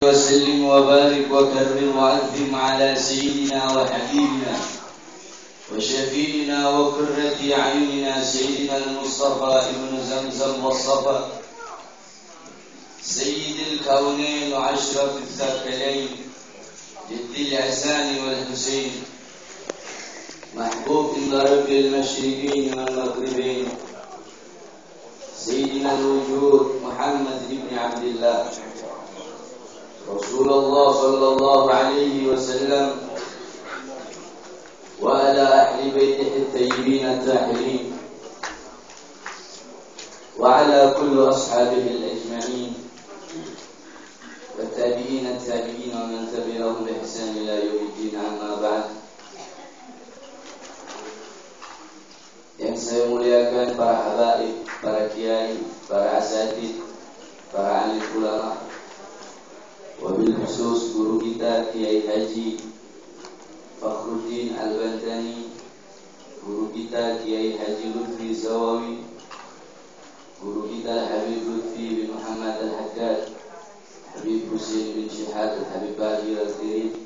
وسلم وبارك وكرم وعظم على سيدنا وحبيبنا وشفينا وقرة أعيننا سيدنا المصطفى ابن زمزم والصفا سيد الكونين وأشرف الثقلين جد الحسن والحسين محبوب إلى رب المشرقين والمغربين سيدنا الوجود محمد بن عبد الله رسول الله صلى الله عليه وسلم وعلى أهل بيته الطيبين الطاهرين وعلى كل أصحابه الأجمعين والتابعين التابعين ومن تبعهم بإحسان إلى يوم الدين. أما بعد, yang saya muliakan para habaib, para kiai, para asatidz, para alim ulama, wabil khusus guru kita Kiai Haji Fakhruddin Al-Bantani, guru kita Kiai Haji Lutfi Zawawi, guru kita Habib Lutfi bin Muhammad Al-Haddad, Habib Husain bin Syihad Habib Bahir Al-Tirib,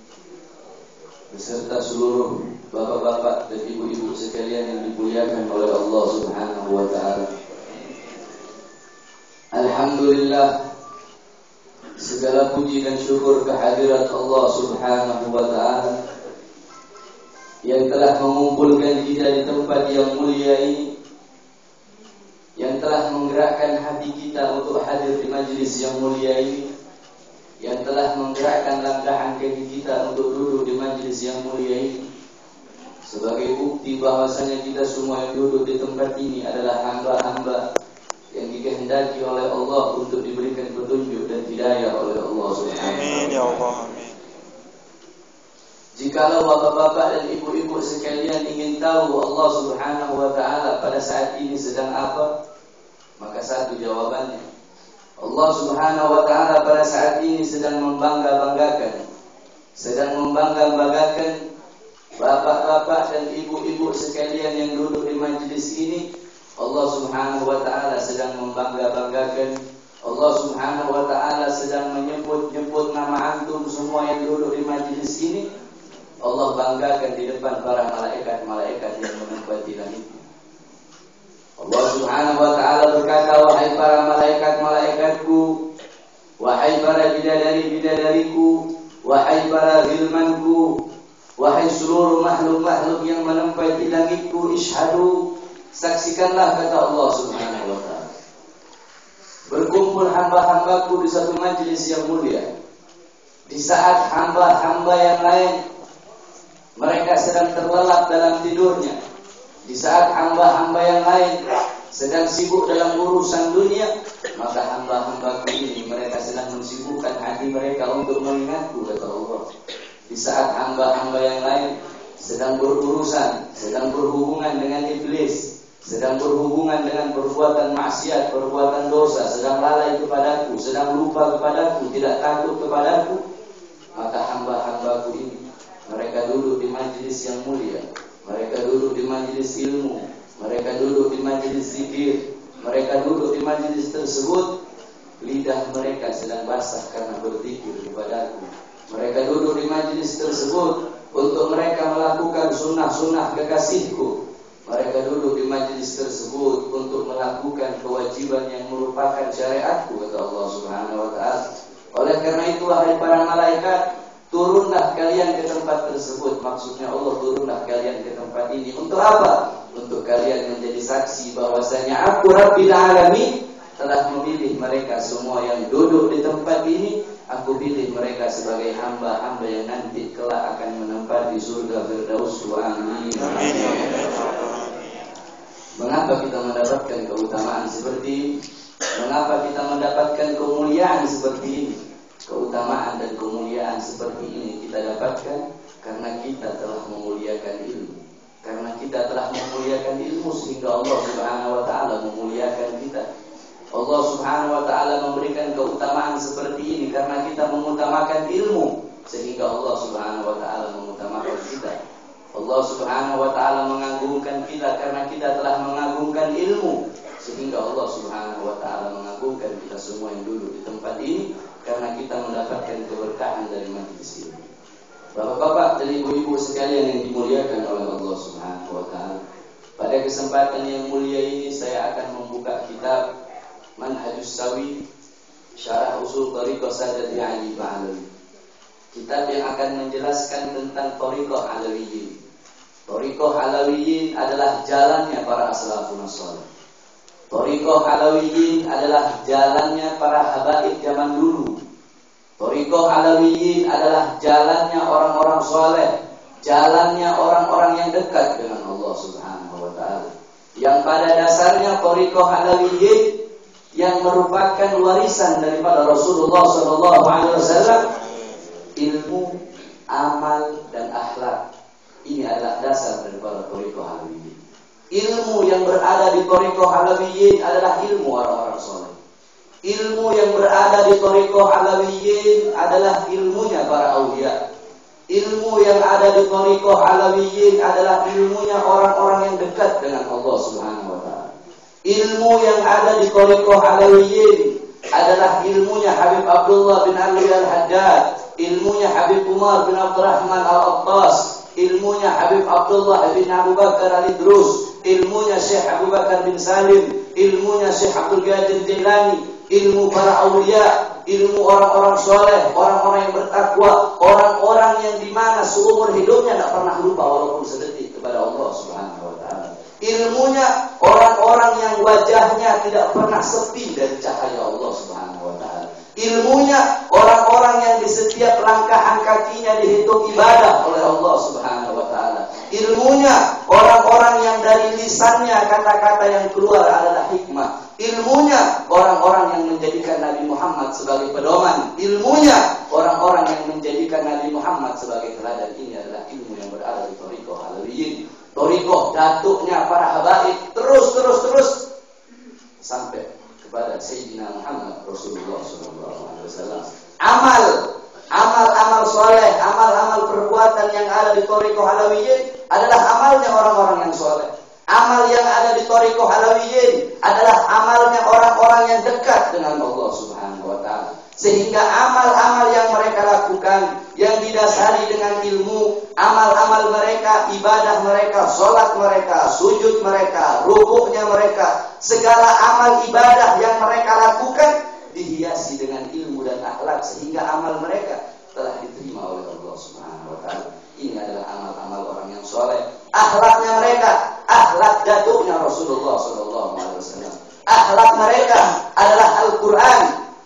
beserta seluruh bapak-bapak dan ibu-ibu sekalian yang dimuliakan oleh Allah Subhanahu wa taala. Alhamdulillah, segala puji dan syukur kehadirat Allah Subhanahu wa taala yang telah mengumpulkan kita di tempat yang mulia ini, yang telah menggerakkan hati kita untuk hadir di majlis yang mulia ini, yang telah menggerakkan langkahan kaki kita untuk duduk di majlis yang mulia ini, sebagai bukti bahwasanya kita semua yang duduk di tempat ini adalah hamba-hamba yang dikehendaki oleh Allah untuk diberikan petunjuk dan hidayah oleh Allah Subhanahu wa taala. Amin ya Allah, amin. Jikalau bapak-bapak dan ibu-ibu sekalian ingin tahu Allah Subhanahu wa taala pada saat ini sedang apa, maka satu jawabannya, Allah Subhanahu wa taala pada saat ini sedang membangga-banggakan, sedang membangga-banggakan bapak-bapak dan ibu-ibu sekalian yang duduk di majlis ini. Allah Subhanahu wa taala sedang membangga-banggakan, Allah Subhanahu wa taala sedang menyebut-nyebut nama antum semua yang duduk di majlis ini. Allah banggakan di depan para malaikat-malaikat yang menempati langit. Allah Subhanahu wa taala berkata, wahai para malaikat-malaikatku, wahai para bidadari-bidadariku, wahai para gilmanku, wahai seluruh makhluk-makhluk yang menempati langitku, ishadu, saksikanlah, kata Allah Subhanahu wa taala. Berkumpul hamba-hambaku di satu majlis yang mulia, di saat hamba-hamba yang lain mereka sedang terlelap dalam tidurnya, di saat hamba-hamba yang lain sedang sibuk dalam urusan dunia, maka hamba-hambaku ini mereka sedang mensibukkan hati mereka untuk mengingatku, kata Allah. Di saat hamba-hamba yang lain sedang berurusan, sedang berhubungan dengan iblis, sedang berhubungan dengan perbuatan maksiat, perbuatan dosa, sedang lalai kepadaku, sedang lupa kepadaku, tidak takut kepadaku, maka hamba-hambaku ini mereka duduk di majlis yang mulia, mereka duduk di majlis ilmu, mereka duduk di majlis zikir, mereka duduk di majlis tersebut, lidah mereka sedang basah karena berzikir kepadaku. Mereka duduk di majlis tersebut untuk mereka melakukan sunnah-sunnah kekasihku. Mereka duduk di majlis tersebut untuk melakukan kewajiban yang merupakan syariatku, kata Allah Subhanahu wa taala. Oleh karena itu, wahai para malaikat, turunlah kalian ke tempat tersebut. Maksudnya Allah, turunlah kalian ke tempat ini. Untuk apa? Untuk kalian menjadi saksi bahwasanya aku Rabbil Alamin telah memilih mereka semua yang duduk di tempat ini. Aku pilih mereka sebagai hamba-hamba yang nanti kelak akan menempati surga Firdaus. Amin. Mengapa kita mendapatkan keutamaan seperti ini? Mengapa kita mendapatkan kemuliaan seperti ini? Keutamaan dan kemuliaan seperti ini kita dapatkan karena kita telah memuliakan ilmu. Karena kita telah memuliakan ilmu sehingga Allah Subhanahu wa taala memuliakan kita. Allah Subhanahu wa taala memberikan keutamaan seperti ini karena kita mengutamakan ilmu sehingga Allah Subhanahu wa taala mengutamakan kita. Allah Subhanahu wa taala mengagungkan kita karena kita telah mengagungkan ilmu sehingga Allah Subhanahu wa taala mengagungkan kita semua yang duduk di tempat ini karena kita mendapatkan Bapak-bapak dan ibu-ibu sekalian yang dimuliakan oleh Allah Subhanahu wa taala. Pada kesempatan yang mulia ini saya akan membuka kitab Manhajus Sawi Syarah Usul Thariqah Sayyidi Ali Ba'alawi. Kitab yang akan menjelaskan tentang Thariqah Alawiyyin. Thariqah Alawiyyin adalah jalannya para as-salafun salih. Thariqah Alawiyyin adalah jalannya para habaib zaman dulu. Thariqah Alawiyyin adalah jalannya orang-orang soleh, jalannya orang-orang yang dekat dengan Allah Subhanahu wa taala. Yang pada dasarnya Thariqah Alawiyyin yang merupakan warisan daripada Rasulullah sallallahu alaihi wasallam, ilmu, amal dan akhlak. Ini adalah dasar daripada Thariqah Alawiyyin. Ilmu yang berada di Thariqah Alawiyyin adalah ilmu orang-orang soleh. Ilmu yang berada di Thariqah Alawiyyin adalah ilmunya para aulia. Ilmu yang ada di Thariqah Alawiyyin adalah ilmunya orang-orang yang dekat dengan Allah Subhanahu wa taala. Ilmu yang ada di Thariqah Alawiyyin adalah ilmunya Habib Abdullah bin Ali Al-Haddad, ilmunya Habib Umar bin Abdurrahman Al-Attas, ilmunya Habib Abdullah bin Abu Bakar Al-Idrus, ilmunya Syekh Abu Bakar bin Salim, ilmunya Syekh Abdul Qadir Jailani, ilmu para awliya, ilmu orang-orang soleh, orang-orang yang bertakwa, orang-orang yang dimana seumur hidupnya tidak pernah lupa walaupun sedetik kepada Allah Subhanahu wa taala. Ilmunya orang-orang yang wajahnya tidak pernah sepi dari cahaya Allah Subhanahu wa taala. Ilmunya orang-orang yang di setiap langkahan kakinya dihitung ibadah oleh Allah Subhanahu wa taala. Ilmunya orang-orang yang dari lisannya kata-kata yang keluar adalah hikmah. Ilmunya orang-orang yang menjadikan Nabi Muhammad sebagai pedoman. Ilmunya orang-orang yang menjadikan Nabi Muhammad sebagai teladan. Ini adalah ilmu yang berada di Thariqah Alawiyyin. Thariqah datuknya para habaib terus sampai kepada Sayyidina Muhammad Rasulullah SAW. Amal soleh, amal perbuatan yang ada di Thariqah Alawiyyin adalah amalnya orang-orang yang soleh. Amal yang ada di Thariqah Alawiyyin adalah amalnya orang-orang yang dekat dengan Allah Subhanahu wa taala. Sehingga amal-amal yang mereka lakukan yang didasari dengan ilmu, amal-amal mereka, ibadah mereka, salat mereka, sujud mereka, rukuknya mereka, segala amal ibadah yang mereka lakukan dihiasi dengan ilmu dan akhlak sehingga amal mereka telah diterima oleh Allah Subhanahu wa taala. Ini adalah amal-amal orang yang soleh. Akhlaknya mereka, akhlak datuknya Rasulullah sallallahu alaihi wasallam. Akhlak mereka adalah Al-Qur'an,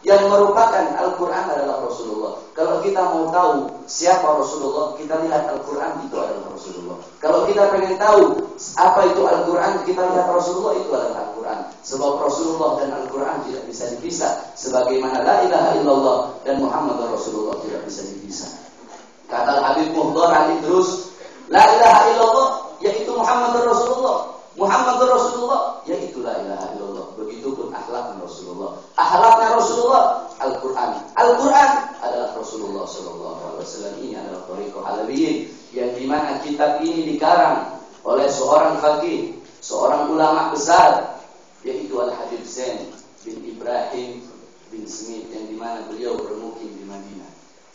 yang merupakan Al-Quran adalah Rasulullah. Kalau kita mau tahu siapa Rasulullah, kita lihat Al-Quran, itu adalah Rasulullah. Kalau kita pengen tahu apa itu Al-Quran, kita lihat Rasulullah, itu adalah Al-Quran. Sebab Rasulullah dan Al-Quran tidak bisa dipisah. Sebagaimana la ilaha illallah dan Muhammad Rasulullah tidak bisa dipisah. Kata Habib Muhdar Al-Idrus, la ilaha illallah yaitu Muhammad Rasulullah. Muhammad Rasulullah yaitu la ilaha illallah. Begitupun akhlaknya Rasulullah. Akhlaknya Rasulullah Al-Quran. Al-Quran adalah Rasulullah sallallahu alaihi wasallam. Ini adalah Thariqah Alawiyyin yang dimana kitab ini dikarang oleh seorang faqih, seorang ulama besar, yaitu Al-Habib Zain bin Ibrahim bin Smith, yang dimana beliau bermukim di Madinah.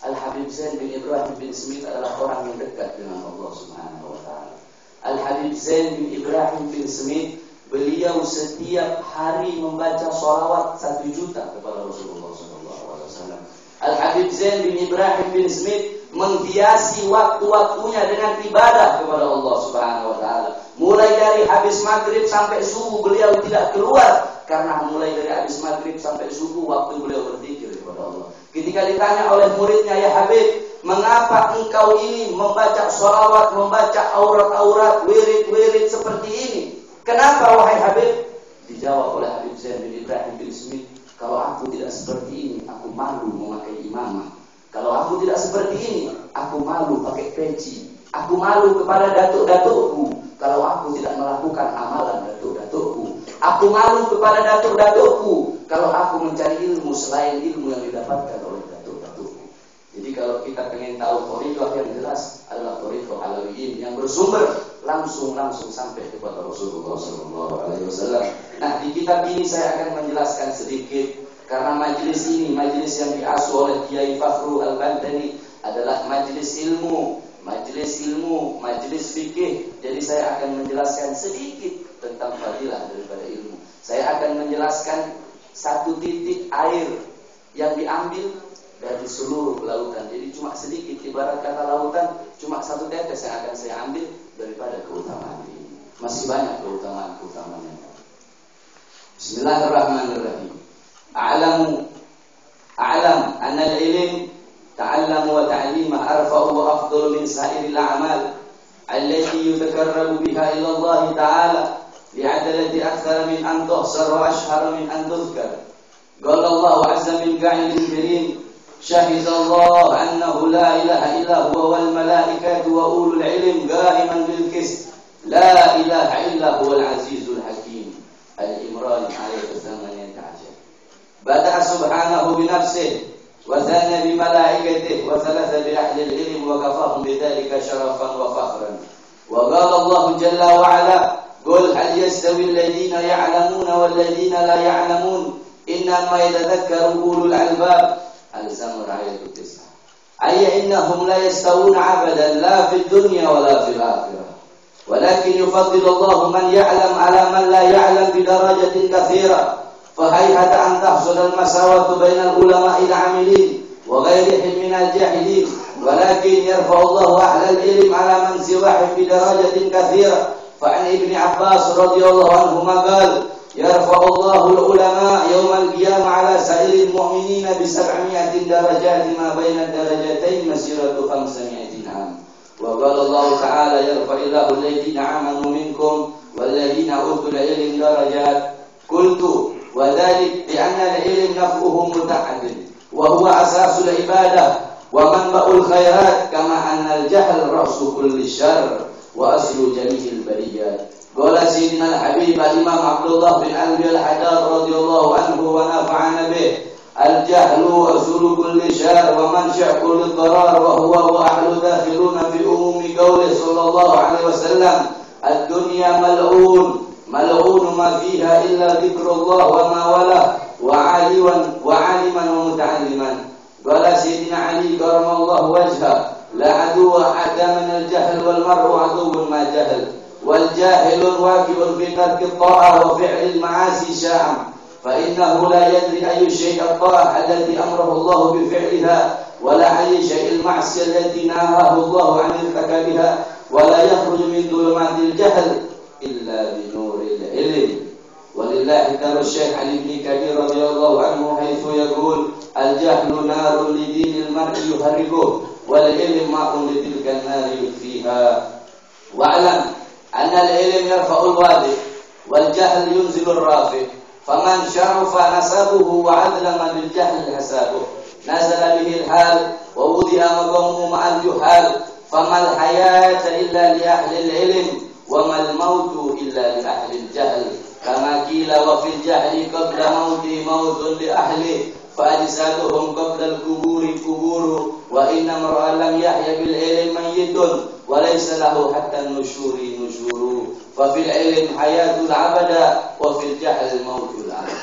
Al-Habib Zain bin Ibrahim bin Smith adalah orang yang dekat dengan Allah Subhanahu wa taala. Al-Habib Zain bin Ibrahim bin Smith, beliau setiap hari membaca sholawat 1 juta kepada Rasulullah SAW. Al-Habib Zain bin Ibrahim bin Smith menghiasi waktu-waktunya dengan ibadah kepada Allah Subhanahu wa taala. Mulai dari habis maghrib sampai subuh beliau tidak keluar, karena mulai dari habis maghrib sampai subuh waktu beliau berzikir kepada Allah. Ketika ditanya oleh muridnya, ya Habib, mengapa engkau ini membaca sholawat, membaca aurat-aurat, wirid-wirid seperti ini? Kenapa wahai Habib? Dijawab oleh Habib Zain bin Ibrahim bin Smith, kalau aku tidak seperti ini, aku malu memakai imamah. Kalau aku tidak seperti ini, aku malu pakai peci. Aku malu kepada datuk-datukku kalau aku tidak melakukan amalan datuk-datukku. Aku malu kepada datuk-datukku kalau aku mencari ilmu selain ilmu yang didapatkan oleh datuk-datukku. Jadi kalau kita ingin tahu thariqah yang jelas adalah Thariqah Alawiyyin yang bersumber langsung sampai kepada Rasulullah sallallahu alaihi wasallam. Nah, di kitab ini saya akan menjelaskan sedikit Karena majelis ini, majelis yang diasuh oleh Kiai Fakhrul Al-Bantani adalah majelis ilmu, majelis fikih. Jadi saya akan menjelaskan sedikit tentang fadilah daripada ilmu. Saya akan menjelaskan satu titik air yang diambil dari seluruh lautan. Jadi cuma sedikit, ibarat kata lautan, cuma satu tetes yang akan saya ambil daripada keutamaan ini. Masih banyak keutamaan-keutamaannya. Bismillahirrahmanirrahim. A'lam anna al-ilm ta'allam wa ta'limah arfa'u wa afdalu min sa'iril a'mal allati yutakarrabu biha ila Allah ta'ala li'adalati akthar min an tuhsar wa ashhar min an tuzkar. Qala Allah 'azza min qa'ilin karim shahida Allah annahu la ilaha illa huwa wal malaikatu wa ulul ilm qa'iman bil qist la ilaha illa huwal azizul hakim. Al-Imran ayat 18. Bada'a subhanahu bi nafsihi wa thana bi malaikatihi wa thalatha bi ahli al-ilm wa kafahum bidzalika syarafan wa fakhran. Wa qala Allah jalla wa ala qul hal yastawi alladhina ya'lamuna wal ladhina la ya'lamun innama yatadhakkaru ulul albab. Al-Zamr ayat 9. Ay innahum la yastawuna abadan la fid dunya wa la fil akhirah. Walakin yufaddilu Allah man ya'lam ala man la ya'lam bi darajatin katsira. فهيهت أن تحصل المساواة بين العلماء العاملين وغيرهم من الجاهلين ولكن يرفع الله أهل العلم على من سواهم بدرجة كثيرة. فعن ابن عباس رضي الله عنهما قال يرفع الله العلماء يوم القيامة على سائر المؤمنين ب700 درجات ما بين الدرجتين مسيرة 500 عام. وقال الله تعالى يرفع الله الذين آمنوا منكم والذين أوتوا العلم درجات. قلت وذلك لأن العلم نفعه متعدد وهو أساس العبادة ومنبع الخيرات كما أن الجهل رأس كل الشر وأصل جميع البريات. قال سيدنا الحبيب الإمام عبد الله بن علي الحداد رضي الله عنه ونفعنا به الجهل أصل كل شر ومنشأ كل ضرر وهو وأهل داخلون في عموم قوله صلى الله عليه وسلم الدنيا ملعون ما فيها إلا ذكر الله وما والاه وعالما ومتعلما. قال سيدنا علي كرم الله وجهه لا عدو أعدى من الجهل والمرء عدو ما جهل والجاهل واقع في ترك الطاعة وفعل المعاصي شاعم فإنه لا يدري أي شيء الطاعة التي أمره الله بفعلها ولا أي شيء المعصية التي نهاه الله عن ارتكابها ولا يخرج من ظلمات الجهل إلا بنور العلم. ولله دار الشيخ علي بن كبير رضي الله عنه حيث يقول الجهل نار لدين المرء يحرقه والعلم ماء لتلك النار يطفيها. واعلم أن العلم يرفع الوادي والجهل ينزل الرافع فمن شرف نسبه وعدل بالجهل حسابه نزل به الحال ووضع مقامه مع الجهال فما الحياة إلا لأهل العلم وما الموت إلا لأهل الجهل كما قيل وفي الجهل قبل موته موت لأهله فأجسادهم قبل القبور قبور وإن امرأ لم يحيا بالعلم ميت وليس له حتى النشور نشور ففي العلم حياة العبد وفي الجهل موت العبد.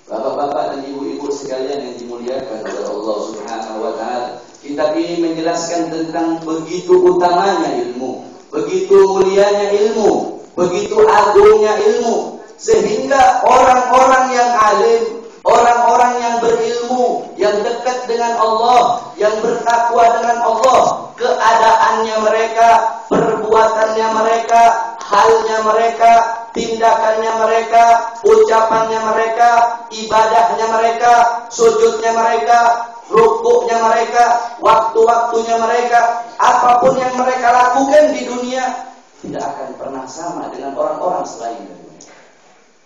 Bapak-bapak dan ibu-ibu sekalian yang dimuliakan oleh Allah Subhanahu wa taala, kitab ini menjelaskan tentang begitu utamanya ilmu, begitu mulianya ilmu, begitu agungnya ilmu, sehingga orang-orang yang alim, orang-orang yang berilmu, yang dekat dengan Allah, yang bertakwa dengan Allah, keadaannya mereka, perbuatannya mereka, halnya mereka, tindakannya mereka, ucapannya mereka, ibadahnya mereka, sujudnya mereka, rukuknya mereka, waktu-waktunya mereka, apapun yang mereka lakukan di dunia tidak akan pernah sama dengan orang-orang selain dari mereka.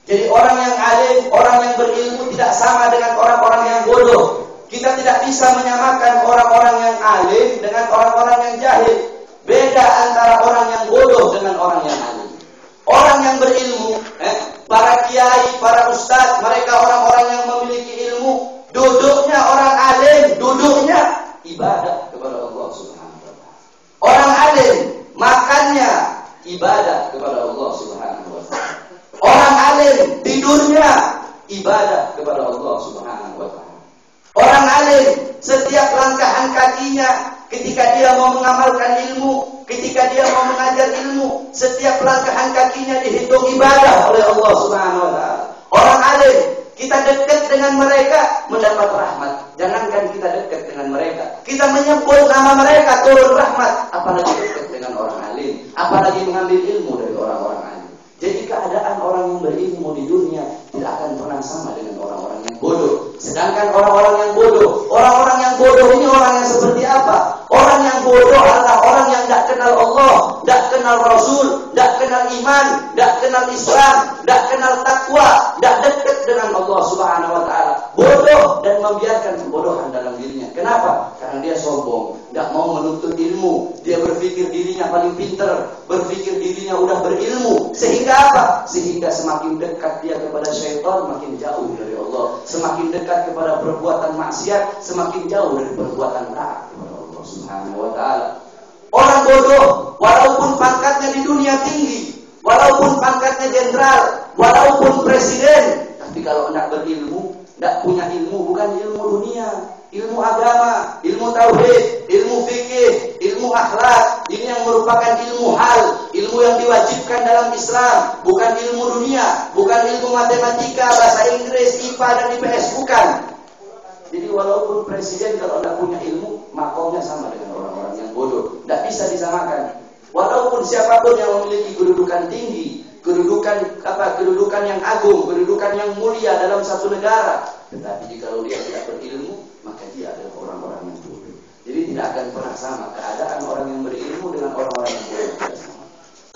Jadi orang yang alim, orang yang berilmu tidak sama dengan orang-orang yang bodoh. Kita tidak bisa menyamakan orang-orang yang alim dengan orang-orang yang jahil. Beda antara orang yang bodoh dengan orang yang alim. Orang yang berilmu, para kiai, para ustadz, mereka orang-orang yang memiliki ilmu, duduknya orang alim, duduknya ibadah kepada Allah Subhanahu wa taala. Orang alim, makannya ibadah kepada Allah Subhanahu wa taala. Orang alim, tidurnya ibadah kepada Allah Subhanahu wa taala. ketika dia mau mengamalkan ilmu, ketika dia mau mengajar ilmu, setiap langkahan kakinya dihitung ibadah oleh Allah Subhanahu wa taala. Orang alim, kita dekat dengan mereka mendapat rahmat. Jangankan kita dekat dengan mereka, kita menyebut nama mereka turun rahmat, apalagi dekat dengan orang alim, apalagi mengambil ilmu dari orang-orang alim. Jadi keadaan orang yang berilmu di dunia tidak akan pernah sama dengan orang-orang yang bodoh. Sedangkan orang-orang yang bodoh ini orang yang seperti apa? Orang yang bodoh adalah orang yang tidak kenal Allah, tidak kenal Rasul, tidak kenal iman, tidak kenal Islam, tidak kenal takwa, tidak dekat dengan Allah Subhanahu wa taala. Bodoh dan membiarkan kebodohan dalam dirinya. Kenapa? Karena dia sombong, tidak mau menuntut ilmu. Dia berpikir dirinya paling pintar, berpikir dirinya udah berilmu. Sehingga apa? Sehingga semakin dekat dia kepada syaitan, makin jauh dari Allah. Semakin dekat kepada perbuatan maksiat, semakin jauh dari perbuatan taat kepada Allah Subhanahu wa taala. Orang bodoh, walaupun pangkatnya di dunia tinggi, walaupun pangkatnya jenderal, walaupun presiden, tapi kalau tidak berilmu, tidak punya ilmu, bukan ilmu dunia, ilmu agama, ilmu tauhid, ilmu fikih, ilmu akhlak, ini yang merupakan ilmu hal, ilmu yang diwajibkan dalam Islam, bukan ilmu dunia, bukan ilmu matematika, bahasa Inggris, IPA dan IPS, bukan. Jadi walaupun presiden kalau tidak punya ilmu, makomnya sama dengan orang-orang yang bodoh, tidak bisa disamakan. Walaupun siapapun yang memiliki kedudukan tinggi, kedudukan yang agung, kedudukan yang mulia dalam satu negara, tetapi jika dia tidak berilmu, maka dia adalah orang-orang yang bodoh. Jadi tidak akan pernah sama keadaan orang yang berilmu dengan orang-orang yang bodoh.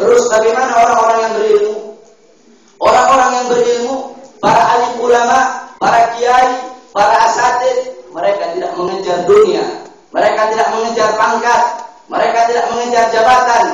Terus bagaimana orang-orang yang berilmu? Orang-orang yang berilmu, para alim ulama, para kiai, para asatidz, mereka tidak mengejar dunia, mereka tidak mengejar pangkat, mereka tidak mengejar jabatan,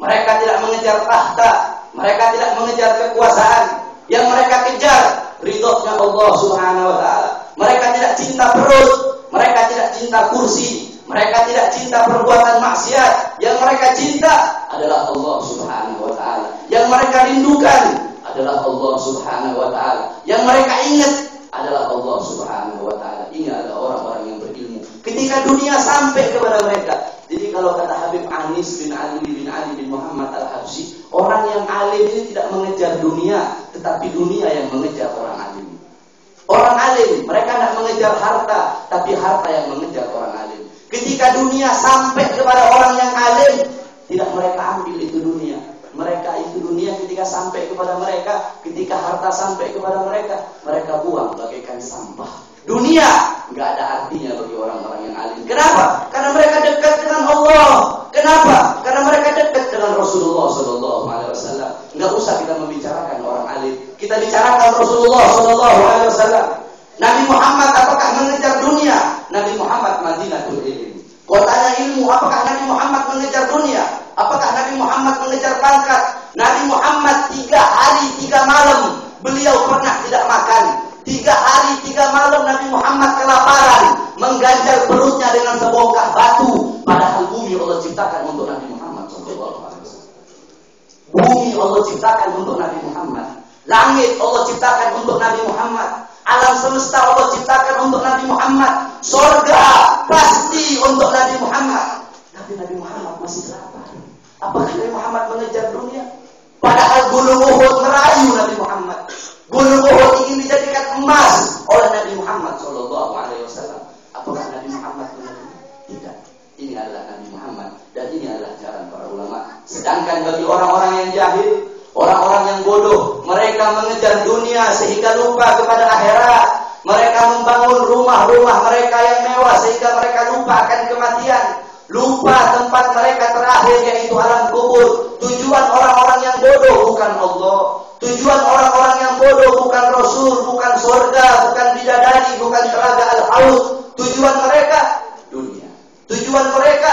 mereka tidak mengejar tahta, mereka tidak mengejar kekuasaan. Yang mereka kejar ridhonya Allah Subhanahu wa taala. Mereka tidak cinta perut, mereka tidak cinta kursi, mereka tidak cinta perbuatan maksiat. Yang mereka cinta adalah Allah Subhanahu wa taala. Yang mereka rindukan adalah Allah Subhanahu wa taala. Yang mereka ingat adalah Allah Subhanahu wa taala. Ini adalah orang-orang yang berilmu. Ketika dunia sampai kepada mereka. Jadi kalau kata Habib Anis bin Ali bin Muhammad Al-Habsyi, orang yang alim ini tidak mengejar dunia, tetapi dunia yang mengejar orang alim. Orang alim, mereka tidak mengejar harta, tapi harta yang mengejar orang alim. Ketika dunia sampai kepada orang yang alim, tidak mereka ambil itu dunia. Mereka itu dunia ketika sampai kepada mereka, ketika harta sampai kepada mereka, mereka buang bagaikan sampah. Dunia nggak ada artinya bagi orang-orang yang alim. Kenapa? Karena mereka dekat dengan Allah. Kenapa? Karena mereka dekat dengan Rasulullah Sallallahu Alaihi Wasallam. Nggak usah kita membicarakan orang alim. Kita bicarakan Rasulullah Sallallahu Alaihi Wasallam. Nabi Muhammad apakah mengejar dunia? Nabi Muhammad Madinatul Ilm. Kotanya ilmu. Apakah Nabi Muhammad mengejar dunia? Apakah Nabi Muhammad mengejar pangkat? Nabi Muhammad 3 hari 3 malam beliau pernah tidak makan. 3 hari 3 malam Nabi Muhammad kelaparan, mengganjal perutnya dengan sebongkah batu. Padahal bumi Allah ciptakan untuk Nabi Muhammad SAW. Bumi Allah ciptakan untuk Nabi Muhammad. Langit Allah ciptakan untuk Nabi Muhammad. Alam semesta Allah ciptakan untuk Nabi Muhammad. Surga pasti untuk Nabi Muhammad. Tapi Nabi Muhammad masih lapar. Apakah Nabi Muhammad mengejar dunia? Padahal gunung Uhud merayu Nabi Muhammad. Gunung Uhud ingin dijadikan emas oleh Nabi Muhammad Sallallahu Alaihi Wasallam. Apakah Nabi Muhammad mengejar? Tidak. Ini adalah Nabi Muhammad dan ini adalah jalan para ulama. Sedangkan bagi orang-orang yang jahil, orang-orang yang bodoh, mereka mengejar dunia sehingga lupa kepada akhirat. Mereka membangun rumah-rumah mereka yang mewah sehingga mereka lupa akan kematian. Lupa tempat mereka terakhir yaitu alam kubur. Tujuan orang-orang yang bodoh bukan Allah. Tujuan orang-orang yang bodoh bukan Rasul, bukan surga, bukan bidadari, bukan telaga al-haud. Tujuan mereka dunia. Tujuan mereka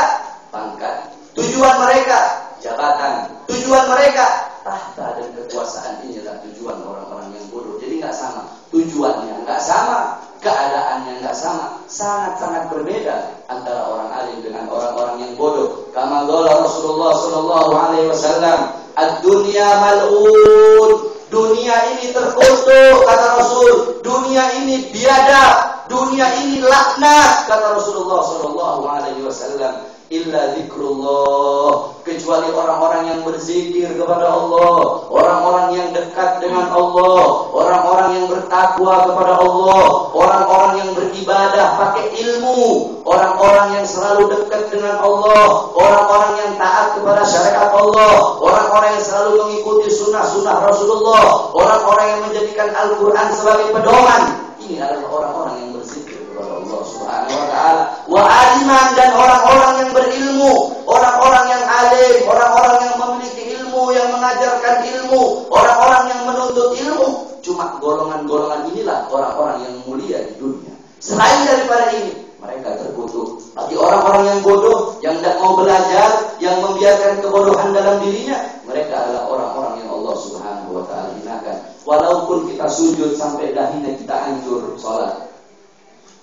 pangkat. Tujuan mereka jabatan. Tujuan mereka tahta dan kekuasaan. Inilah tujuan orang-orang yang bodoh. Jadi nggak sama. Tujuannya nggak sama. Keadaannya nggak sama. Sangat-sangat berbeda antara orang alim dengan orang-orang yang bodoh. Kama qala Rasulullah sallallahu alaihi wasallam, ad-dunya mal'un. Dunia ini terkutuk kata Rasul. Dunia ini biadab. dunia ini laknat, kata Rasulullah sallallahu alaihi wasallam. Illa zikrullah, kecuali orang-orang yang berzikir kepada Allah, orang-orang yang dekat dengan Allah, orang-orang yang bertakwa kepada Allah, orang-orang yang beribadah pakai ilmu, orang-orang yang selalu dekat dengan Allah, orang-orang yang taat kepada syariat Allah, orang-orang yang selalu mengikuti sunnah-sunnah Rasulullah, orang-orang yang menjadikan Al-Quran sebagai pedoman. Ini adalah orang-orang yang berzikir kepada Allah Subhanahu wa ta'ala. Wa aliman, dan orang-orang yang berilmu, orang-orang yang alim, orang-orang yang memiliki ilmu, yang mengajarkan ilmu, orang-orang yang menuntut ilmu. Cuma golongan-golongan inilah orang-orang yang mulia di dunia. Selain daripada ini, mereka terkutuk. Bagi orang-orang yang bodoh, yang tidak mau belajar, yang membiarkan kebodohan dalam dirinya, mereka adalah orang-orang yang Allah Subhanahu wa ta'ala hinakan. Walaupun kita sujud sampai dahinya kita hancur sholat,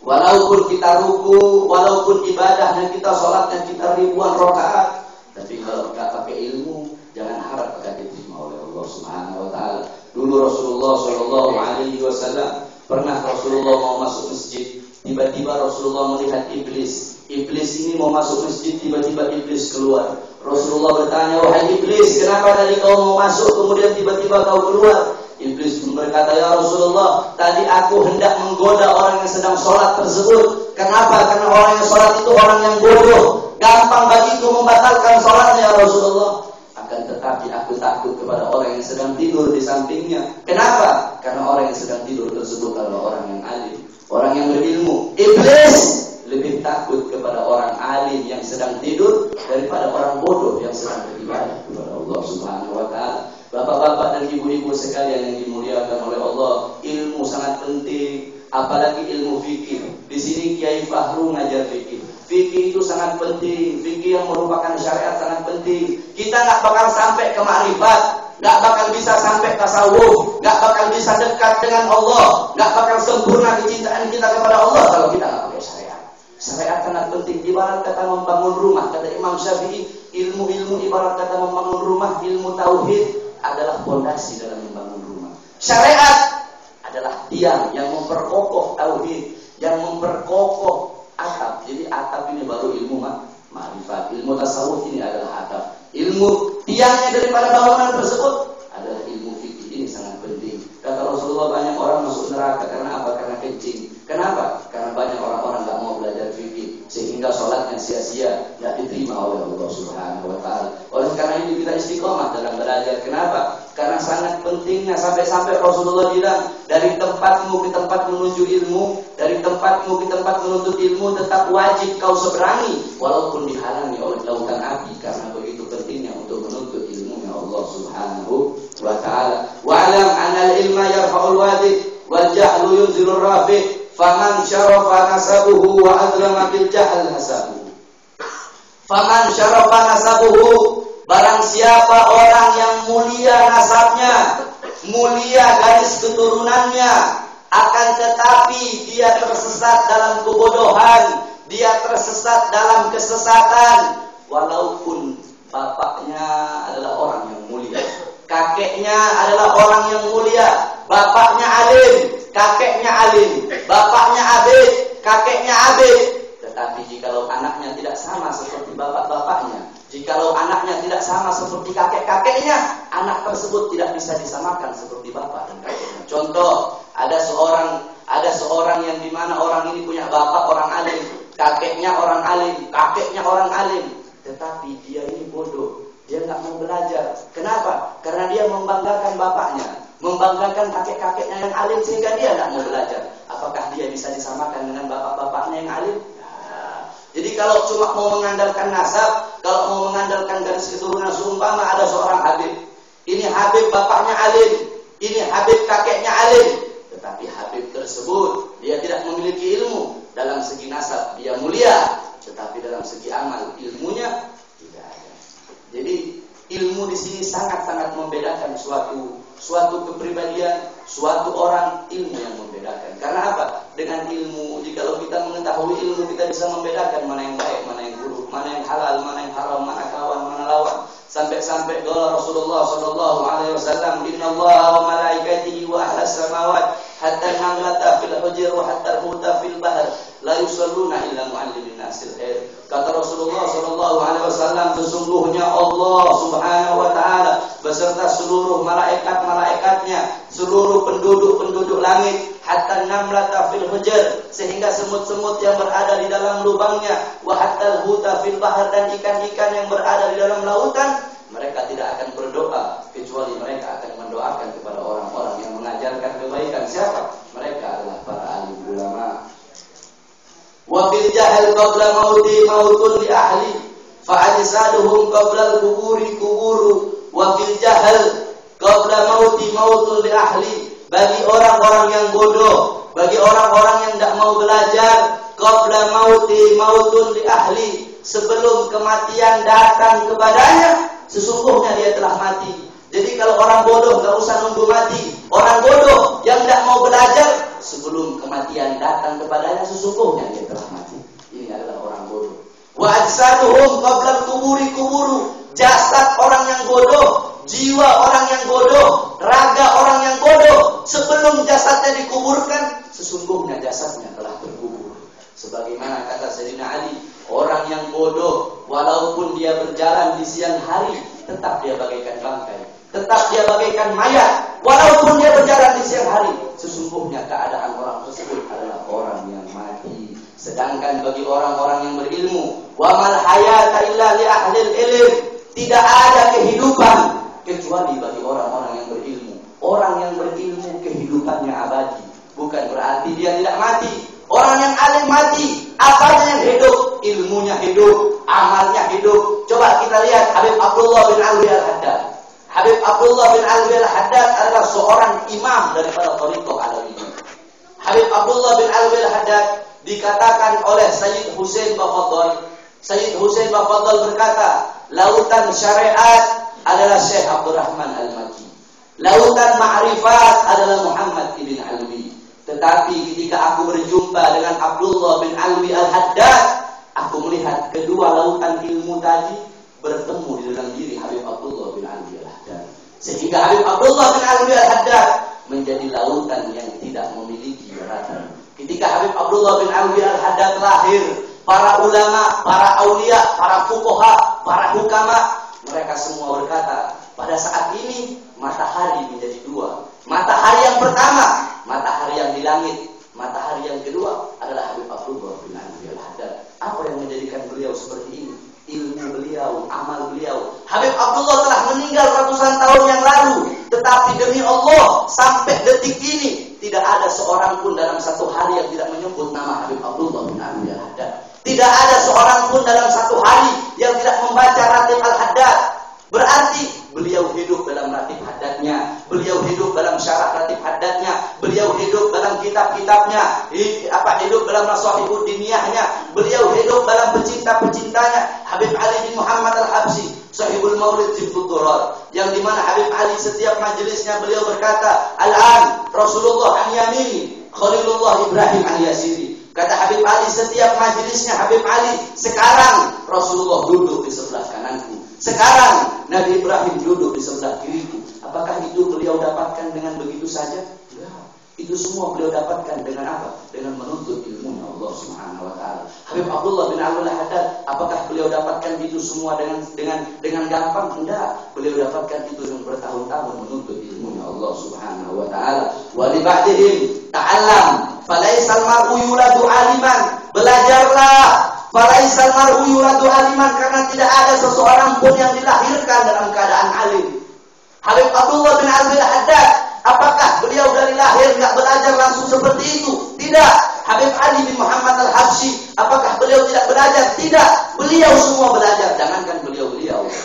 walaupun kita ruku, walaupun ibadahnya kita sholatnya kita ribuan rakaat, tapi kalau nggak pakai ilmu, jangan harap akan diterima oleh Allah Subhanahu wa ta'ala. Dulu Rasulullah sallallahu alaihi wasallam pernah Rasulullah mau masuk masjid, tiba-tiba Rasulullah melihat iblis. Iblis ini mau masuk masjid, tiba-tiba iblis keluar. Rasulullah bertanya, wahai iblis, kenapa tadi kau mau masuk kemudian tiba-tiba kau keluar? Iblis pun berkata, ya Rasulullah, tadi aku hendak menggoda orang yang sedang sholat tersebut. Kenapa? Karena orang yang sholat itu orang yang bodoh, gampang bagiku membatalkan sholatnya, ya Rasulullah. Akan tetapi aku takut kepada orang yang sedang tidur di sampingnya. Kenapa? Karena orang yang sedang tidur tersebut adalah orang yang alim, orang yang berilmu. Iblis lebih takut kepada orang alim yang sedang tidur daripada orang bodoh yang sedang beribadah kepada Allah Subhanahu wa ta'ala. Bapak-bapak dan ibu-ibu sekalian yang dimuliakan oleh Allah, ilmu sangat penting, apalagi ilmu fikih. Di sini Kiai Fahru ngajar fikih. Fikih itu sangat penting, fikih yang merupakan syariat sangat penting. Kita nggak bakal sampai ke makrifat, nggak bakal bisa sampai tasawuf, nggak bakal bisa dekat dengan Allah, nggak bakal sempurna kecintaan kita kepada Allah kalau kita nggak pakai syariat. Syariat sangat penting. Ibarat kata membangun rumah, kata Imam Syafi'i, ilmu-ilmu ibarat kata membangun rumah, ilmu tauhid adalah fondasi dalam membangun rumah. Syariat adalah tiang yang memperkokoh tauhid, yang memperkokoh atap. Jadi atap ini baru ilmu ma'rifat. Ilmu tasawuf ini adalah atap. Ilmu tiangnya daripada bangunan tersebut adalah ilmu fikih. Ini sangat penting. Kata Rasulullah, banyak orang masuk neraka karena apa? Karena kencing. Kenapa? Karena banyak orang-orang nggak mau belajar fikih, sehingga sholatnya sia-sia, nggak diterima oleh Allah Subhanahu wa ta'ala. Oleh karena itu kita istiqomah dalam belajar. Kenapa? Karena sangat pentingnya, sampai-sampai Rasulullah bilang, dari tempatmu ke tempat menuju ilmu, dari tempatmu ke tempat menuntut ilmu, tetap wajib kau seberangi walaupun dihalangi oleh lautan api, karena begitu pentingnya untuk menuntut ilmunya Allah Subhanahu wa ta'ala. Wa'lam anal ilma yarfa'ul wajib wal jahlu yunzilur rafi'. Faman syarafa nasabuhu wa adrama bil jahl hasabuhu. Faman syarafa nasabuhu, barang siapa orang yang mulia nasabnya, mulia garis keturunannya, akan tetapi dia tersesat dalam kebodohan, dia tersesat dalam kesesatan, walaupun bapaknya adalah orang yang mulia, kakeknya adalah orang yang mulia, bapaknya alim, kakeknya alim, bapaknya abid, kakeknya abid. Tetapi jikalau anaknya tidak sama seperti bapak-bapaknya, jikalau anaknya tidak sama seperti kakek-kakeknya, anak tersebut tidak bisa disamakan seperti bapak dan kakeknya. Contoh, ada seorang yang dimana orang ini punya bapak orang alim, kakeknya orang alim, kakeknya orang alim, tetapi dia ini bodoh, dia nggak mau belajar. Kenapa? Karena dia membanggakan bapaknya, membanggakan kakek-kakeknya yang alim, sehingga dia tidak mau belajar. Apakah dia bisa disamakan dengan bapak-bapaknya yang alim? Nah, jadi kalau cuma mau mengandalkan nasab, kalau mau mengandalkan garis keturunan, seumpama ada seorang habib, ini habib bapaknya alim, ini habib kakeknya alim, tetapi habib tersebut dia tidak memiliki ilmu. Dalam segi nasab dia mulia, tetapi dalam segi amal ilmunya tidak ada. Jadi ilmu di sini sangat-sangat membedakan suatu kepribadian, suatu orang, ilmu yang membedakan. Karena apa? Dengan ilmu, jikalau kita mengetahui ilmu, kita bisa membedakan mana yang baik, mana yang buruk, mana yang halal, mana yang haram, mana kawan, mana lawan. Sampai-sampai qala Rasulullah sallallahu alaihi wasallam, innallaha wa malaikatihi wa ahlas samawati hatta namlata fil hujr wa hatta al-huta fil bahr la yusalluna illa mu'allimin nasil khair. Kata Rasulullah sallallahu alaihi wasallam, sesungguhnya Allah Subhanahu wa taala beserta seluruh malaikat-malaikatnya, seluruh penduduk-penduduk langit, hatta namlata fil hujr, sehingga semut-semut yang berada di dalam lubangnya, wa hatta al-huta fil bahr, dan ikan-ikan yang berada di dalam lautan, mereka tidak akan berdoa kecuali mereka akan mendoakan kepada orang-orang yang mengajarkan kebaikan. Siapa? Mereka adalah para alim ulama. Wa fil jahal qabla mauti mautun li ahli fa ajsaduhum qabla al-quburi quburu. Wa fil jahal qabla mauti mautun li ahli, bagi orang-orang yang bodoh, bagi orang-orang yang tidak mau belajar, qabla mauti mautun li ahli, sebelum kematian datang kepadanya, sesungguhnya dia telah mati. Jadi kalau orang bodoh enggak usah nunggu mati. Orang bodoh yang tidak mau belajar, sebelum kematian datang kepadanya, sesungguhnya dia telah mati. Ini adalah orang bodoh. Wa ajsaduhum qabla al-quburi quburu, jasad orang yang bodoh, jiwa orang yang bodoh, raga orang yang bodoh, sebelum jasadnya dikuburkan, sesungguhnya jasadnya telah terkubur. Sebagaimana kata Sayyidina Ali, orang yang bodoh walaupun dia berjalan di siang hari, tetap dia bagaikan bangkai, tetap dia bagaikan mayat. Walaupun dia berjalan di siang hari, sesungguhnya keadaan orang tersebut adalah orang yang mati. Sedangkan bagi orang-orang yang berilmu, wa mal hayata illa li ahlil ilm, tidak ada kehidupan kecuali bagi orang-orang yang berilmu. Orang yang berilmu kehidupannya abadi, bukan berarti dia tidak mati. Orang yang alim mati, apanya yang hidup? Ilmunya hidup, amalnya hidup. Coba kita lihat Habib Abdullah bin Alwi Al-Haddad. Habib Abdullah bin Alwi Al-Haddad adalah seorang imam daripada Thariqah Alawiyah. Habib Abdullah bin Alwi Al-Haddad dikatakan oleh Sayyid Husain Bafaddal. Sayyid Husain Bafaddal berkata, lautan syariat adalah Syekh Abdurrahman Al-Makki, lautan ma'rifat adalah Muhammad ibn Alwi. Tetapi ketika aku berjumpa dengan Abdullah bin Alwi Al-Haddad, aku melihat kedua lautan ilmu tadi bertemu di dalam diri Habib Abdullah bin Alwi Al-Haddad. Sehingga Habib Abdullah bin Alwi Al-Haddad menjadi lautan yang tidak memiliki daratan. Ketika Habib Abdullah bin Alwi Al-Haddad lahir, para ulama, para aulia, para fuqaha, para hukama, mereka semua berkata, pada saat ini matahari menjadi dua. Matahari yang pertama, matahari yang di langit. Matahari yang kedua adalah Habib Abdullah bin Alwi Al-Haddad. Apa yang menjadikan beliau seperti ini? Ilmu beliau, amal beliau. Habib Abdullah telah meninggal ratusan tahun yang lalu, tetapi demi Allah sampai detik ini tidak ada seorang pun dalam satu hari yang tidak menyebut nama Habib Abdullah bin Alwi Al-Haddad. Tidak ada seorang pun dalam satu hari yang tidak membaca ratib Al-Haddad. Berarti beliau hidup dalam ratib haddadnya, beliau hidup dalam syarah ratib haddadnya, beliau hidup dalam kitab-kitabnya, hidup dalam masahibud diniyahnya, beliau hidup dalam pecinta-pecintanya. Habib Ali bin Muhammad Al-Habsyi, sahibul maulid Jibtud Durar, yang dimana Habib Ali setiap majelisnya beliau berkata, Al-an Rasulullah an yamini, Khalilullah Ibrahim an yasiri. Kata Habib Ali setiap majelisnya Habib Ali, sekarang Rasulullah duduk di sebelah kananku, sekarang Nabi Ibrahim duduk di sebelah kiriku. Apakah itu beliau dapatkan dengan begitu saja? Enggak. Itu semua beliau dapatkan dengan apa? Dengan menuntut ilmunya Allah Subhanahu wa taala. Habib Abdullah bin Alwi Al-Haddad, apakah beliau dapatkan itu semua dengan gampang? Enggak. Beliau dapatkan itu dengan bertahun-tahun menuntut ilmunya Allah Subhanahu wa taala. Wa li ba'dihim ta'allam falaisal mar'u yuladu aliman. Belajarlah. Falaisal mar'u yuladu aliman, karena tidak ada seseorang pun yang dilahirkan dalam keadaan alim. Habib Abdullah bin Alwi Al-Haddad, apakah beliau dari lahir enggak belajar langsung seperti itu? Tidak. Habib Ali bin Muhammad Al-Habsyi, apakah beliau tidak belajar? Tidak. Beliau semua belajar. Jangankan beliau,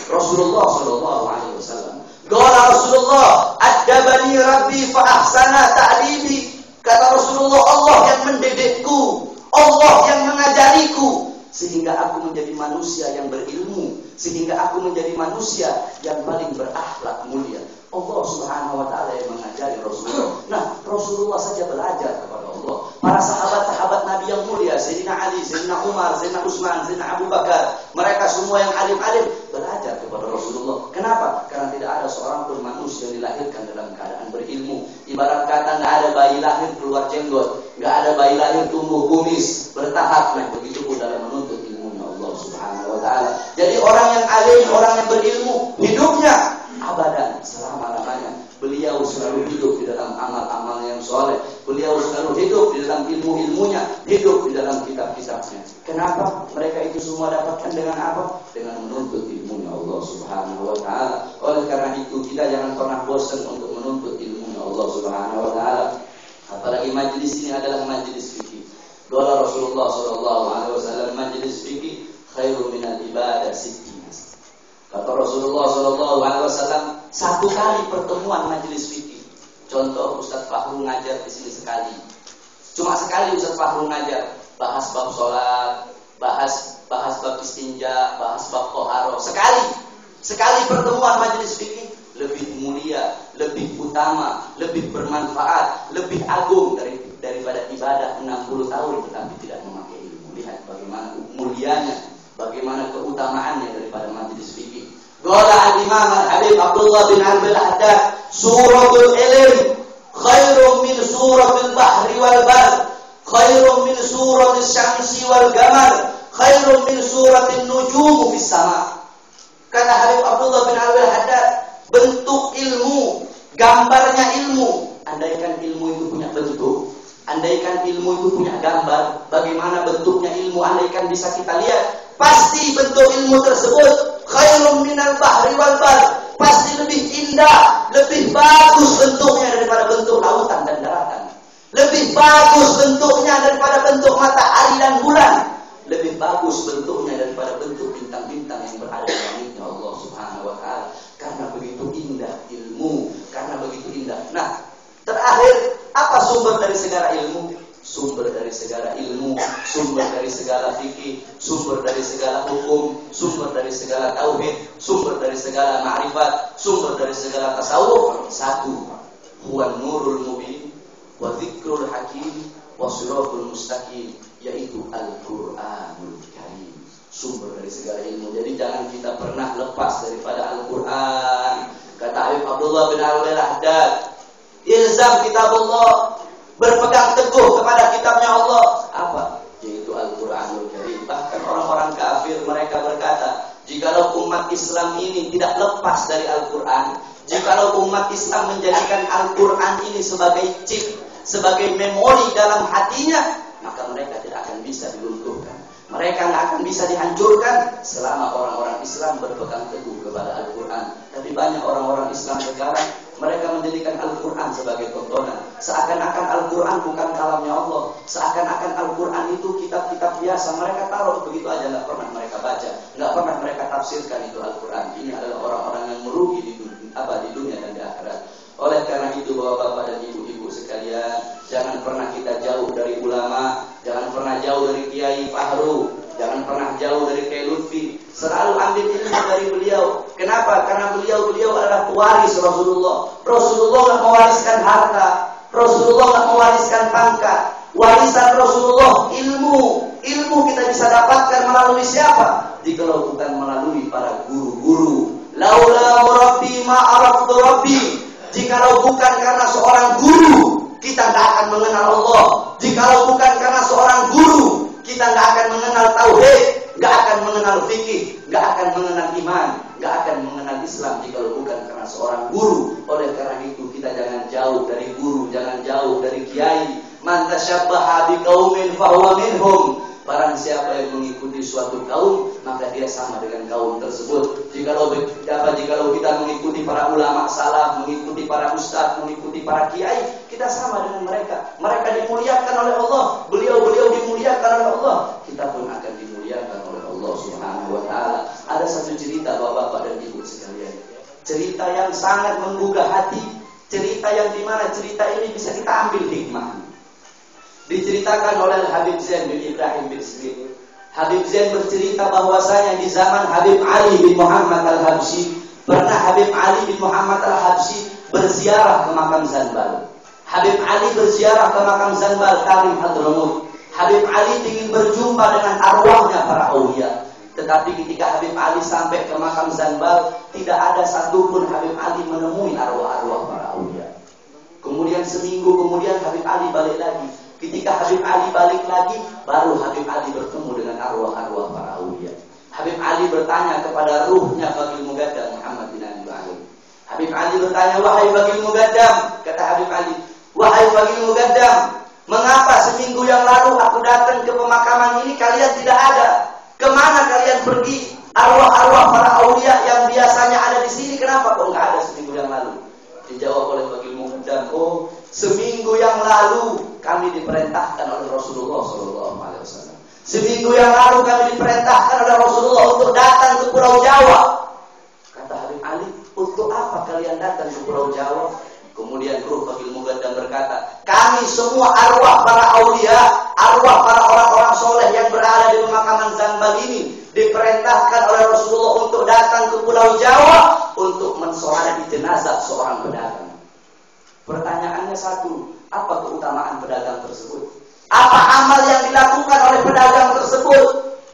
Rasulullah sallallahu alaihi wasallam. Qala Rasulullah, "Adabani Rabbi fa ahsana ta'dibi." Kata Rasulullah, Allah yang mendidikku, Allah yang mengajariku, sehingga aku menjadi manusia yang berilmu, sehingga aku menjadi manusia yang paling berakhlak mulia. Allah Subhanahu wa taala yang mengajari Rasulullah. Nah, Rasulullah saja belajar kepada Allah. Para sahabat-sahabat Nabi yang mulia, Sayyidina Ali, Sayyidina Umar, Sayyidina Utsman, Sayyidina Abu Bakar, mereka semua yang alim-alim belajar kepada Rasulullah. Kenapa? Karena tidak ada seorang pun manusia yang dilahirkan dalam keadaan berilmu. Ibarat kata nggak ada bayi lahir keluar jenggot, nggak ada bayi lahir tumbuh kumis, bertahap. Nah begitu pun dalam menuntut ilmunya Allah Subhanahu Wa Taala. Jadi orang yang alim, orang yang berilmu, hidupnya abadan selama-lamanya. Beliau selalu hidup di dalam amal-amal yang soleh. Beliau selalu hidup di dalam ilmu-ilmunya, hidup di dalam kitab-kitabnya. Kenapa? Mereka itu semua dapatkan dengan apa? Dengan menuntut ilmunya Allah Subhanahu Wa Taala. Oleh karena itu kita jangan pernah bosan untuk menuntut ilmunya Allah Subhanahu Wa Taala. Apalagi majlis ini adalah majlis fikih. Qala Rasulullah sallallahu alaihi wasallam, majlis fikih khairu minal ibadah sittin. Kata Rasulullah sallallahu alaihi wasallam, satu kali pertemuan majelis fikih. Contoh Ustaz Fahru ngajar di sini sekali. Cuma sekali Ustaz Fahru ngajar, bahas bab salat, bahas bab istinja, bahas bab thaharah. Sekali pertemuan majelis fikih lebih mulia, lebih utama, lebih bermanfaat, lebih agung daripada ibadah 60 tahun tetapi tidak memakai ilmu. Lihat bagaimana mulianya, bagaimana keutamaannya daripada majelis fikih. Qala al-Imam Al-Habib Abdullah bin Al-Haddad, suratul ilm khairun min suratil bahri wal bar, khairun min suratil syamsi wal qamar, khairun min suratin nujum fis sama. Kata Habib Abdullah bin Al-Haddad, bentuk ilmu, gambarnya ilmu. Andaikan ilmu itu punya bentuk, andaikan ilmu itu punya gambar, bagaimana bentuknya ilmu, andaikan bisa kita lihat, pasti bentuk ilmu tersebut khairun minal bahri wal bar, pasti lebih indah, lebih bagus bentuknya daripada bentuk lautan dan daratan. Lebih bagus bentuknya daripada bentuk matahari dan bulan. Lebih bagus bentuknya daripada bentuk bintang-bintang yang berada di langitnya Allah Subhanahu Wa Taala. Karena begitu indah ilmu, karena begitu indah. Nah, terakhir, apa sumber dari segala ilmu? Sumber dari segala ilmu, sumber dari segala fikih, sumber dari segala hukum, sumber dari segala tauhid, sumber dari segala ma'rifat, sumber dari segala tasawuf. Satu, huwan nurul mubin, wa dzikrul hakim, wa siratul mustaqim, yaitu Al-Qur'anul Karim. Sumber dari segala ilmu. Jadi jangan kita pernah lepas daripada Al-Qur'an. Kata Habib Abdullah bin Al-Haddad, ilzam kitabullah, berpegang teguh kepada kitabnya Allah. Apa? Yaitu Al-Quranul Karim. Bahkan orang-orang kafir mereka berkata, jikalau umat Islam ini tidak lepas dari Al-Quran, jikalau umat Islam menjadikan Al-Quran ini sebagai chip, sebagai memori dalam hatinya, maka mereka tidak akan bisa dilunturkan. Mereka tidak akan bisa dihancurkan selama orang-orang Islam berpegang teguh kepada Al-Quran. Tapi banyak orang-orang Islam sekarang, mereka menjadikan Al-Quran sebagai tontonan. Seakan-akan Al-Quran bukan kalamnya Allah. Seakan-akan Al-Quran itu kitab-kitab biasa. Mereka taruh begitu aja, nggak pernah mereka baca, nggak pernah mereka tafsirkan itu Al-Quran. Ini adalah orang-orang yang merugi di dunia dan di akhirat. Oleh karena itu, bapak-bapak dan ibu-ibu sekalian, jangan pernah kita jauh dari ulama, jangan pernah jauh dari Kiai Fahru, jangan pernah jauh dari Kiai Lutfi. Selalu ambil ilmu dari beliau. Kenapa? Karena beliau adalah pewaris Rasulullah. Rasulullah nggak mewariskan harta, Rasulullah nggak mewariskan pangkat. Warisan Rasulullah ilmu. Ilmu kita bisa dapatkan melalui siapa? Jikalau bukan melalui para guru-guru. Laula murabbi ma araftu rabbi. Jikalau bukan karena seorang guru, kita tidak akan mengenal Allah. Jikalau bukan karena seorang guru, kita tidak akan mengenal tauhid, tidak akan mengenal fikih, tidak akan mengenal iman, tidak akan mengenal Islam. Jikalau bukan karena seorang guru. Oleh karena itu kita jangan jauh dari guru, jangan jauh dari kiai. Man tasyabbaha biqaumin fahuwa minhum. Barang siapa yang mengikuti suatu kaum, maka dia sama dengan kaum tersebut. Jikalau kita mengikuti para ulama salaf, mengikuti para ustaz, mengikuti para kiai, kita sama dengan mereka. Mereka dimuliakan oleh Allah, beliau dimuliakan oleh Allah, kita pun akan dimuliakan oleh Allah Subhanahu Wa Taala. Ada satu cerita bapak-bapak dan ibu sekalian, cerita yang sangat menggugah hati, cerita yang dimana cerita ini bisa kita ambil hikmah. Diceritakan oleh Habib Zain bin Ibrahim bin Smith. Habib Zain bercerita bahwasanya di zaman Habib Ali bin Muhammad Al-Habsyi, pernah Habib Ali bin Muhammad Al-Habsyi berziarah ke makam Zanbal. Habib Ali berziarah ke makam Zanbal Karim Hadramut. Habib Ali ingin berjumpa dengan arwahnya para aulia. Tetapi ketika Habib Ali sampai ke makam Zanbal, tidak ada satupun Habib Ali menemui arwah-arwah para aulia. Kemudian Kemudian seminggu kemudian Habib Ali balik lagi. Ketika Habib Ali balik lagi, baru Habib Ali bertemu dengan arwah-arwah para aulia. Habib Ali bertanya kepada ruhnya Bagil Mugaddam Muhammad bin Abdul Alim. Habib Ali bertanya, wahai Bagil Mugaddam, kata Habib Ali, wahai Bagil Mugaddam, mengapa seminggu yang lalu aku datang ke pemakaman ini kalian tidak ada? Kemana kalian pergi? Arwah-arwah para aulia yang biasanya ada di sini, kenapa kok nggak ada seminggu yang lalu? Dijawab oleh Bagil Mugaddam, oh, seminggu yang lalu kami diperintahkan oleh Rasulullah SAW. Seminggu yang lalu kami diperintahkan oleh Rasulullah untuk datang ke Pulau Jawa. Kata Habib Ali, untuk apa kalian datang ke Pulau Jawa? Kemudian Ruh Bagil Mugaddam berkata, kami semua arwah para aulia, arwah para orang-orang soleh yang berada di pemakaman Zanbal ini diperintahkan oleh Rasulullah untuk datang ke Pulau Jawa untuk mensolati jenazah seorang pedagang. Pertanyaannya satu, apa keutamaan pedagang tersebut? Apa amal yang dilakukan oleh pedagang tersebut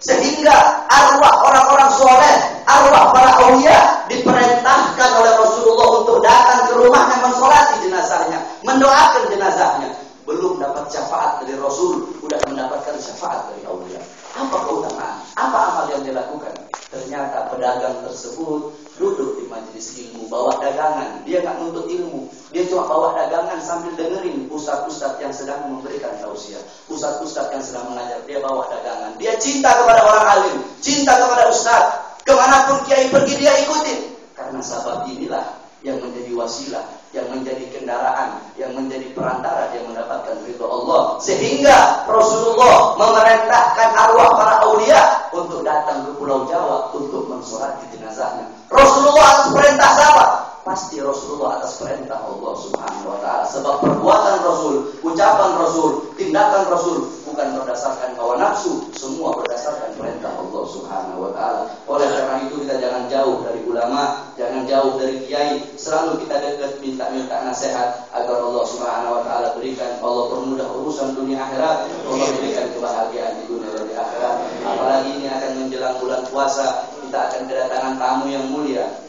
sehingga arwah orang-orang soleh, arwah para aulia diperintahkan oleh Rasulullah untuk datang ke rumahnya mensolati jenazahnya, mendoakan jenazahnya. Belum dapat syafaat dari Rasul, sudah mendapatkan syafaat dari aulia. Apa keutamaan? Apa amal yang dilakukan? Ternyata pedagang tersebut duduk di majelis ilmu, bawa dagangan. Dia nggak nuntut ilmu, dia cuma bawa dagangan sambil dengerin ustaz-ustaz yang sedang memberikan tausiah, ustaz-ustaz yang sedang mengajar. Dia bawa dagangan. Dia cinta kepada orang alim, cinta kepada ustaz. Kemanapun kiai pergi dia ikutin. Karena sabab inilah yang menjadi wasilah, yang menjadi kendaraan, yang menjadi perantara dia mendapatkan ridho Allah. Sehingga Rasulullah memerintahkan arwah para aulia untuk datang ke Pulau Jawa untuk mensolati jenazahnya. Rasulullah atas perintah siapa? Pasti Rasulullah atas perintah Allah Subhanahu wa taala. Sebab perbuatan Rasul, ucapan Rasul, tindakan Rasul bukan berdasarkan hawa nafsu, semua berdasarkan perintah Allah Subhanahu wa taala. Oleh karena itu kita jangan jauh dari ulama, jangan jauh dari kiai, selalu kita dekat minta nasihat agar Allah Subhanahu wa taala berikan, Allah permudah urusan dunia akhirat, Allah berikan kebahagiaan di dunia dan di akhirat. Apalagi ini akan menjelang bulan puasa, kita akan kedatangan tamu yang mulia.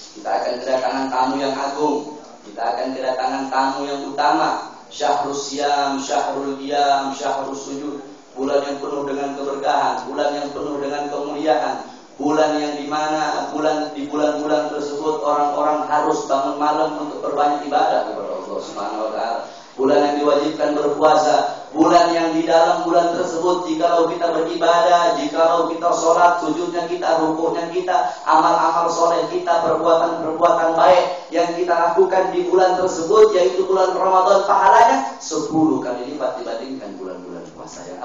Kita akan kedatangan tamu yang agung. Kita akan kedatangan tamu yang utama. Syahrul Siyam, Syahrul Qiyam, Syahrul Sujud. Bulan yang penuh dengan keberkahan, bulan yang penuh dengan kemuliaan, bulan yang dimana di bulan-bulan tersebut orang-orang harus bangun malam untuk berbanyak ibadah kepada Allah Subhanahu wa taala. Bulan yang diwajibkan berpuasa, bulan yang di dalam bulan tersebut jikalau kita beribadah, jikalau kita sholat, sujudnya kita, rukuknya kita, amal-amal soleh kita, perbuatan-perbuatan baik yang kita lakukan di bulan tersebut, yaitu bulan Ramadan, pahalanya 10 kali lipat dibandingkan bulan-bulan puasa yang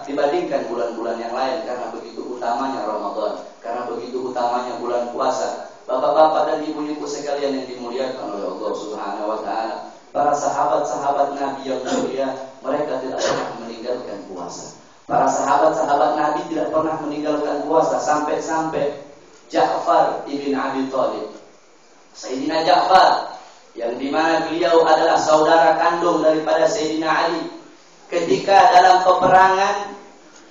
dibandingkan bulan-bulan yang lain, karena begitu utamanya Ramadan, karena begitu utamanya bulan puasa. Bapak-bapak dan ibu-ibu sekalian yang dimuliakan oleh Allah Subhanahu wa taala, para sahabat-sahabat Nabi yang mulia, mereka tidak pernah meninggalkan puasa. Para sahabat-sahabat Nabi tidak pernah meninggalkan puasa, sampai-sampai Ja'far ibn Abi Thalib, Sayyidina Ja'far, yang dimana beliau adalah saudara kandung daripada Sayyidina Ali. Ketika dalam peperangan,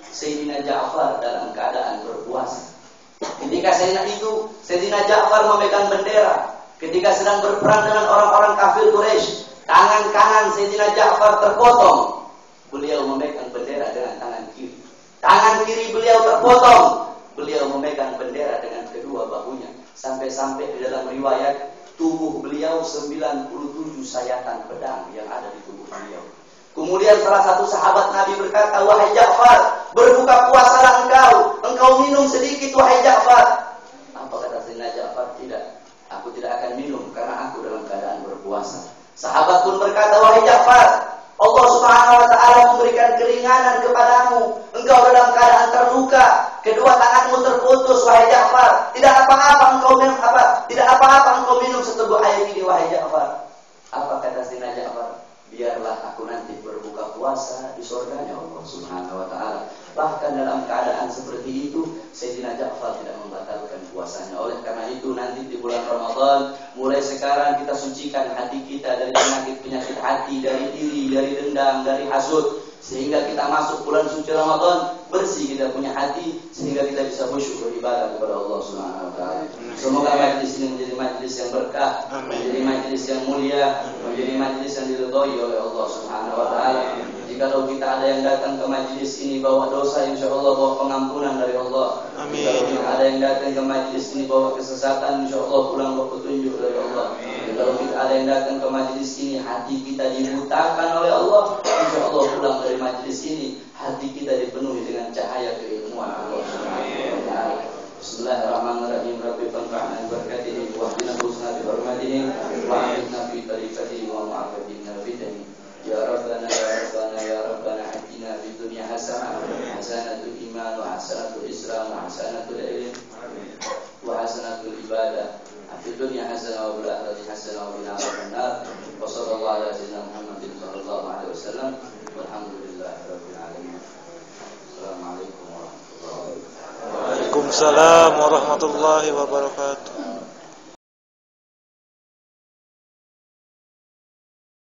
Sayyidina Ja'far dalam keadaan berpuasa. Ketika Sayyidina Ja'far memegang bendera. Ketika sedang berperang dengan orang-orang kafir Quraisy, tangan kanan Sayyidina Ja'far terpotong. Beliau memegang bendera dengan tangan kiri. Tangan kiri beliau terpotong. Beliau memegang bendera dengan kedua bahunya. Sampai-sampai di dalam riwayat, tubuh beliau 97 sayatan pedang yang ada di tubuh beliau. Kemudian salah satu sahabat Nabi berkata, wahai Ja'far, berbuka puasalah engkau minum sedikit wahai Ja'far. Apa kata Sayyidina Ja'far? Tidak, aku tidak akan minum karena aku dalam keadaan berpuasa. Sahabat pun berkata, wahai Ja'far, Allah Subhanahu wa taala memberikan keringanan kepadamu. Engkau dalam keadaan terluka, kedua tanganmu terputus wahai Ja'far. Tidak apa-apa engkau minum seteguk air ini wahai Ja'far. Apa kata Sayyidina Ja'far? Biarlah aku nanti berbuka puasa di surganya Allah Subhanahu wa taala. Bahkan dalam keadaan seperti itu, Sayyidina Ja'far tidak membatalkan puasanya. Oleh karena itu, nanti di bulan Ramadan, mulai sekarang kita sucikan hati kita dari penyakit-penyakit hati, dari iri, dari dendam, dari hasud, sehingga kita masuk bulan suci Ramadan bersih kita punya hati, sehingga kita bisa khusyuk beribadah kepada Allah Subhanahu wa taala. Semoga majlis ini menjadi majlis yang berkah, menjadi majlis yang mulia, menjadi majlis yang diridhai oleh Allah Subhanahu wa taala. Jikalau kita ada yang datang ke majlis ini bawa dosa, insyaallah bawa pengampunan dari Allah. Jikalau kita ada yang datang ke majlis ini bawa kesesatan, insyaallah pulang bawa petunjuk dari Allah. Jikalau kita ada yang datang ke majlis ini hati kita dibutakan oleh Allah, insyaallah pulang dari majlis ini hati kita dipenuhi dengan cahaya keilmuan Allah Subhanahu wa taala. Bismillahirrahmanirrahim. Rabbi fanfa'na bi barakatihi wa hdina husna bi hurmatihi wa a'idna fi tariqatihi wa ma'afidna bidani. Ya Rabbana ya Rabbana ya Rabbana atina fid dunya hasanah hasanatul iman wa hasanatul islam wa hasanatul ilm wa hasanatul ibadah. Fid dunya hasanah wa fil akhirati hasanah wa qina adzabannar. Wa sallallahu ala sayyidina Muhammadin sallallahu alaihi wasallam. Walhamdulillahi rabbil alamin. Assalamualaikum warahmatullahi wabarakatuh. Waalaikumsalam warahmatullahi wabarakatuh.